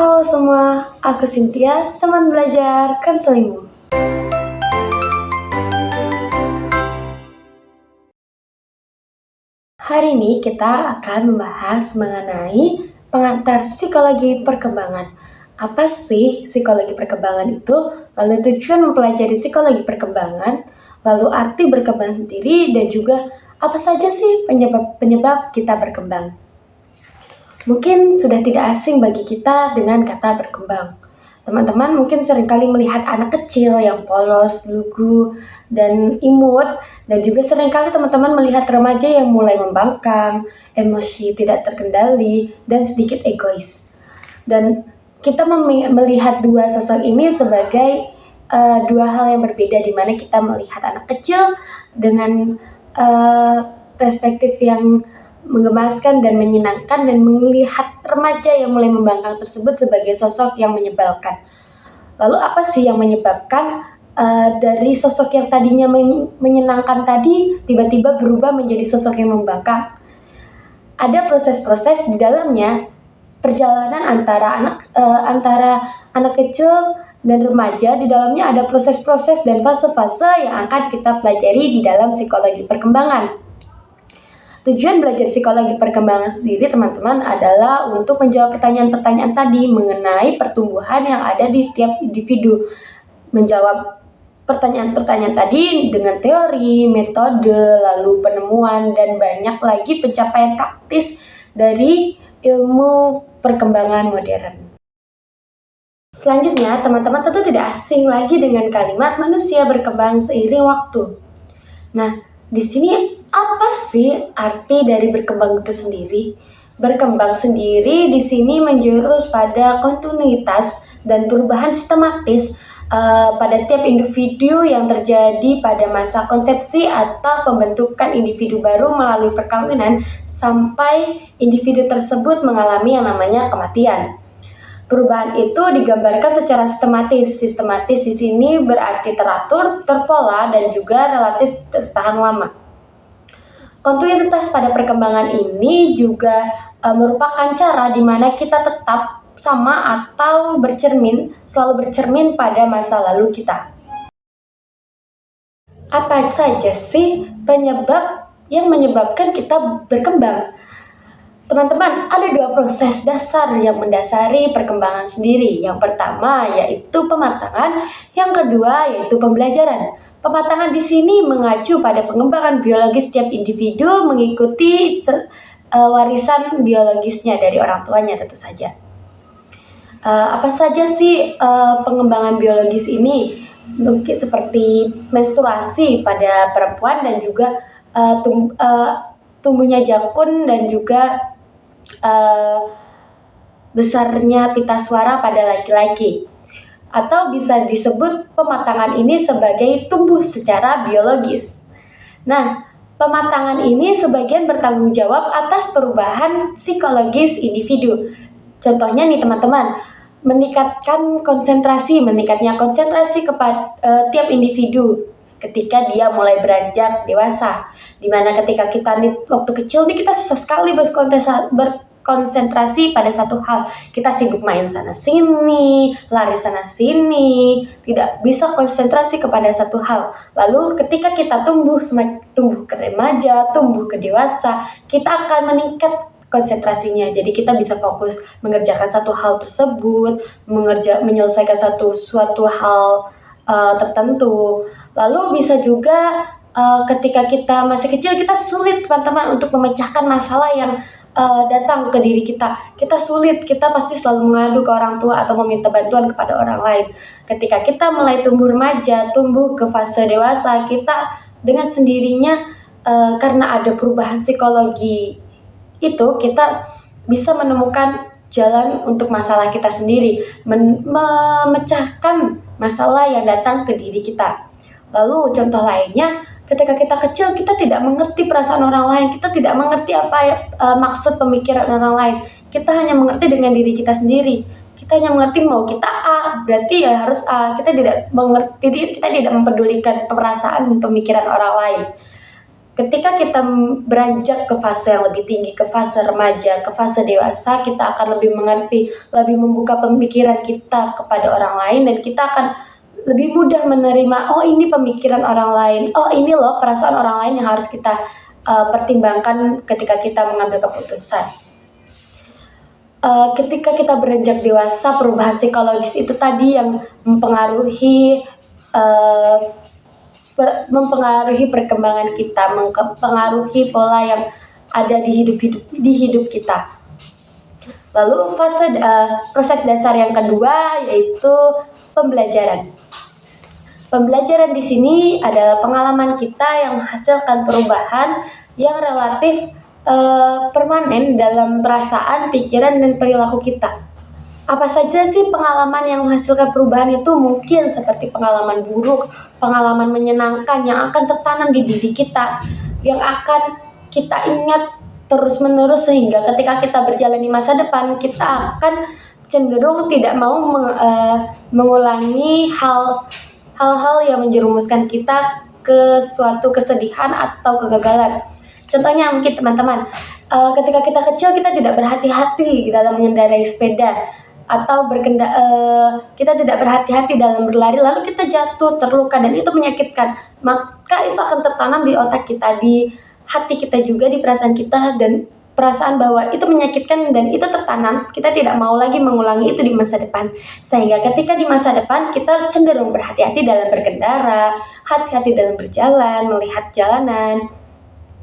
Halo semua, aku Cynthia, teman belajar Konselingmu. Hari ini kita akan membahas mengenai pengantar psikologi perkembangan. Apa sih psikologi perkembangan itu? Lalu tujuan mempelajari psikologi perkembangan, lalu arti berkembang sendiri, dan juga apa saja sih penyebab kita berkembang. Mungkin sudah tidak asing bagi kita dengan kata berkembang. Teman-teman mungkin seringkali melihat anak kecil yang polos, lugu, dan imut, dan juga seringkali teman-teman melihat remaja yang mulai membangkang, emosi tidak terkendali, dan sedikit egois. Dan kita melihat dua sosok ini sebagai dua hal yang berbeda, di mana kita melihat anak kecil dengan perspektif yang menggemaskan dan menyenangkan, dan melihat remaja yang mulai membangkang tersebut sebagai sosok yang menyebalkan. Lalu apa sih yang menyebabkan dari sosok yang tadinya menyenangkan tadi tiba-tiba berubah menjadi sosok yang membangkang? Ada proses-proses di dalamnya, perjalanan antara anak kecil dan remaja. Di dalamnya ada proses-proses dan fase-fase yang akan kita pelajari di dalam psikologi perkembangan. Tujuan belajar psikologi perkembangan sendiri, teman-teman, adalah untuk menjawab pertanyaan-pertanyaan tadi mengenai pertumbuhan yang ada di tiap individu. Menjawab pertanyaan-pertanyaan tadi dengan teori, metode, lalu penemuan, dan banyak lagi pencapaian praktis dari ilmu perkembangan modern. Selanjutnya, teman-teman tentu tidak asing lagi dengan kalimat manusia berkembang seiring waktu. Nah, di sini apa sih arti dari berkembang itu sendiri? Berkembang sendiri di sini menjurus pada kontinuitas dan perubahan sistematis pada tiap individu yang terjadi pada masa konsepsi atau pembentukan individu baru melalui perkawinan sampai individu tersebut mengalami yang namanya kematian. Perubahan itu digambarkan secara sistematis. Sistematis di sini berarti teratur, terpola, dan juga relatif tertahan lama. Kontinuitas pada perkembangan ini juga merupakan cara di mana kita tetap sama atau selalu bercermin pada masa lalu kita. Apa saja sih penyebab yang menyebabkan kita berkembang? Teman-teman, ada dua proses dasar yang mendasari perkembangan sendiri. Yang pertama yaitu pematangan, yang kedua yaitu pembelajaran. Pematangan di sini mengacu pada pengembangan biologis setiap individu mengikuti warisan biologisnya dari orang tuanya tentu saja. Apa saja sih pengembangan biologis ini? Mungkin seperti menstruasi pada perempuan, dan juga tumbuhnya jakun, dan juga besarnya pita suara pada laki-laki. Atau bisa disebut pematangan ini sebagai tumbuh secara biologis. Nah, pematangan ini sebagian bertanggung jawab atas perubahan psikologis individu. Contohnya nih teman-teman, meningkatnya konsentrasi kepada tiap individu ketika dia mulai beranjak dewasa. Dimana ketika kita waktu kecil kita susah sekali berkonsentrasi pada satu hal. Kita sibuk main sana sini, lari sana sini, tidak bisa konsentrasi kepada satu hal. Lalu ketika kita tumbuh ke remaja, tumbuh ke dewasa, kita akan meningkat konsentrasinya. Jadi kita bisa fokus mengerjakan satu hal tersebut, menyelesaikan suatu hal tertentu. Lalu bisa juga ketika kita masih kecil, kita sulit teman-teman untuk memecahkan masalah yang datang ke diri kita. Kita sulit, kita pasti selalu mengadu ke orang tua atau meminta bantuan kepada orang lain. Ketika kita mulai tumbuh remaja, tumbuh ke fase dewasa, kita dengan sendirinya karena ada perubahan psikologi itu, kita bisa menemukan jalan untuk masalah kita sendiri, memecahkan masalah yang datang ke diri kita. Lalu contoh lainnya, ketika kita kecil, kita tidak mengerti perasaan orang lain, kita tidak mengerti apa maksud pemikiran orang lain. Kita hanya mengerti dengan diri kita sendiri. Kita hanya mengerti mau kita A, berarti ya harus A. Kita tidak mempedulikan perasaan dan pemikiran orang lain. ketika kita beranjak ke fase yang lebih tinggi, ke fase remaja, ke fase dewasa, kita akan lebih mengerti, lebih membuka pemikiran kita kepada orang lain, dan kita akan lebih mudah menerima, oh ini pemikiran orang lain, oh ini loh perasaan orang lain yang harus kita pertimbangkan ketika kita mengambil keputusan. Ketika kita beranjak dewasa, perubahan psikologis itu tadi yang mempengaruhi perkembangan kita, mempengaruhi pola yang ada di hidup kita. Lalu proses dasar yang kedua yaitu pembelajaran. Pembelajaran di sini adalah pengalaman kita yang menghasilkan perubahan yang relatif permanen dalam perasaan, pikiran, dan perilaku kita. Apa saja sih pengalaman yang menghasilkan perubahan itu? Mungkin seperti pengalaman buruk, pengalaman menyenangkan yang akan tertanam di diri kita, yang akan kita ingat terus-menerus sehingga ketika kita berjalan di masa depan, kita akan cenderung tidak mau mengulangi hal-hal yang menjerumuskan kita ke suatu kesedihan atau kegagalan. Contohnya mungkin teman-teman, ketika kita kecil kita tidak berhati-hati dalam mengendarai sepeda, atau kita tidak berhati-hati dalam berlari lalu kita jatuh, terluka, dan itu menyakitkan. Maka itu akan tertanam di otak kita, di hati kita juga, di perasaan kita, dan perasaan bahwa itu menyakitkan dan itu tertanam. Kita tidak mau lagi mengulangi itu di masa depan, sehingga ketika di masa depan kita cenderung berhati-hati dalam berkendara, hati-hati dalam berjalan, melihat jalanan.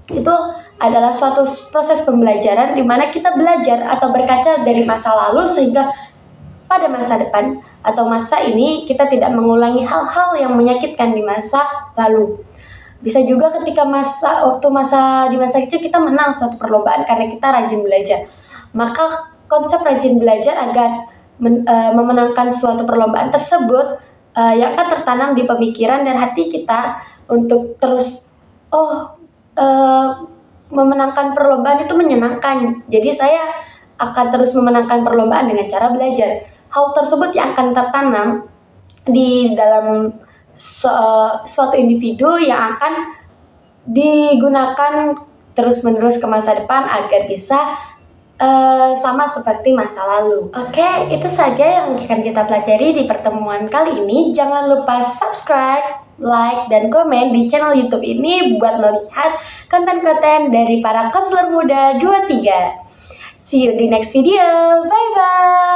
Itu adalah suatu proses pembelajaran di mana kita belajar atau berkaca dari masa lalu sehingga pada masa depan atau masa ini kita tidak mengulangi hal-hal yang menyakitkan di masa lalu. Bisa juga ketika di masa kecil kita menang suatu perlombaan karena kita rajin belajar. Maka konsep rajin belajar agar memenangkan suatu perlombaan tersebut yang akan tertanam di pemikiran dan hati kita untuk terus memenangkan perlombaan itu menyenangkan. Jadi saya akan terus memenangkan perlombaan dengan cara belajar. Hal tersebut yang akan tertanam di dalam suatu individu yang akan digunakan terus-menerus ke masa depan agar bisa sama seperti masa lalu. Oke, itu saja yang akan kita pelajari di pertemuan kali ini. Jangan lupa subscribe, like, dan komen di channel YouTube ini buat melihat konten-konten dari para konselor muda 23. See you di next video. Bye-bye.